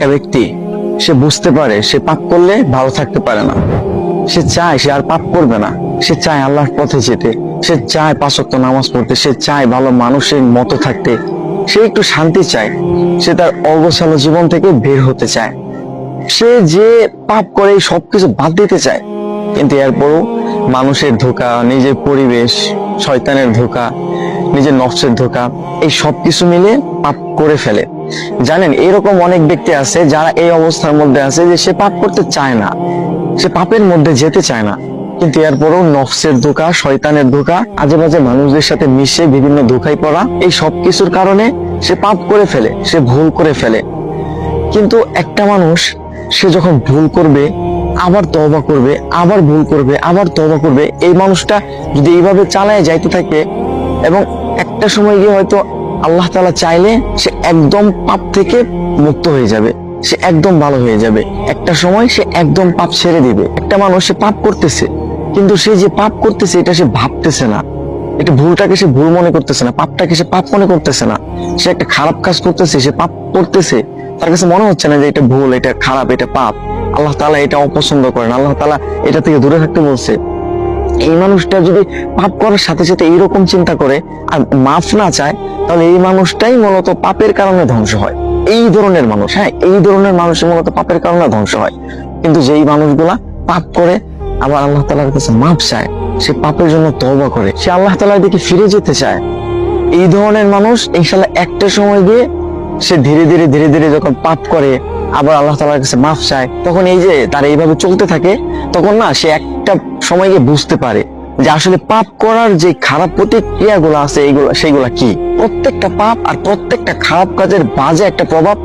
একটা ব্যক্তি সে বুঝতে পারে সে পাপ করলে ভালো থাকতে পারে না, সে চায় সে আর পাপ করবে না, সে চায় আল্লাহর পথে যেতে, সে চায় 5 ওয়াক্ত নামাজ পড়তে, সে চায় ভালো মানুষের মতো থাকতে, সে একটু শান্তি চায়, সে তার অগোছালো জীবন থেকে বের হতে চায়, সে যে পাপ করে সবকিছু বাদ দিতে চায়, কিন্তু এরপরও মানুষের ধোঁকা, নিজের পরিবেশ, শয়তানের ধোঁকা, নিজের নফসের ধোঁকা, এই সবকিছু মিলে পাপ করে ফেলে। জানেন, এরকম অনেক ব্যক্তি আছে যারা এই অবস্থার মধ্যে আছে যে সে পাপ করতে চায় না, সে পাপের মধ্যে যেতে চায় না, কিন্তু এরপরও নফসের ধোঁকা, শয়তানের ধোঁকা, আজে বাজে মানুষদের সাথে মিশে বিভিন্ন ধোঁকায় পড়া, এই সবকিছুর কারণে সে পাপ করে ফেলে, সে ভুল করে ফেলে। কিন্তু একটা মানুষ সে যখন ভুল করবে, আবার তওবা করবে, আবার ভুল করবে, আবার তওবা করবে, এই মানুষটা যদি এইভাবে চালায় যাইতে থাকে এবং একটা সময় গিয়ে হয়তো আল্লাহ তাআলা চাইলে সে একদম পাপ থেকে মুক্ত হয়ে যাবে, সে একদম ভালো হয়ে যাবে, একটা সময় সে একদম পাপ ছেড়ে দিবে। একটা মানুষ সে পাপ করতেছে, কিন্তু সে যে পাপ করতেছে এটা সে ভাবতেছে না, এটা ভুলটাকে সে ভুল মনে করতেছে না, পাপটাকে সে পাপ মনে করতেছে না, সে একটা খারাপ কাজ করতেছে, সে পাপ করতেছে, তার কাছে মনে হচ্ছে না যে এটা ভুল, এটা খারাপ, এটা পাপ, আল্লাহ তাআলা এটা অপছন্দ করেন, আল্লাহ তাআলা এটা থেকে দূরে থাকতে বলছে। এই মানুষটা যদি পাপ করার সাথে সাথে এইরকম চিন্তা করে আর মাফ না চায়, তাহলে এই মানুষটাই মূলত পাপের কারণে ধ্বংস হয়। এই ধরনের মানুষ, হ্যাঁ, এই ধরনের মানুষের মূলত পাপের কারণে ধ্বংস হয়। কিন্তু যেই মানুষগুলা পাপ করে আবার আল্লাহ তাআলার কাছে মাফ চায়, সে পাপের জন্য তওবা করে, সে আল্লাহ তাআলার দিকে ফিরে যেতে চায়, এই ধরনের মানুষ ইনশাআল্লাহ একটা সময় গিয়ে সে ধীরে ধীরে ধীরে ধীরে যখন পাপ করে আবার আল্লাহ তাআলার কাছে মাফ চায়, তখন এই যে তার এইভাবে চলতে থাকে, তখন না সে একটা সময় গিয়ে বুঝতে পারে যে আসলে পাপ করার যে খারাপ প্রতিক্রিয়াগুলো আছে সেগুলা কি। প্রত্যেকটা পাপ আর প্রত্যেকটা খারাপ কাজের বাজে একটা প্রভাব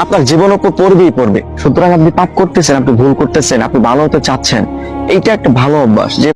আপনার জীবনের উপর পড়বেই পড়বে। সুতরাং আপনি পাপ করতেছেন, আপনি ভুল করতেছেন, আপনি ভালো হতে চাচ্ছেন, এইটা একটা ভালো অভ্যাস যে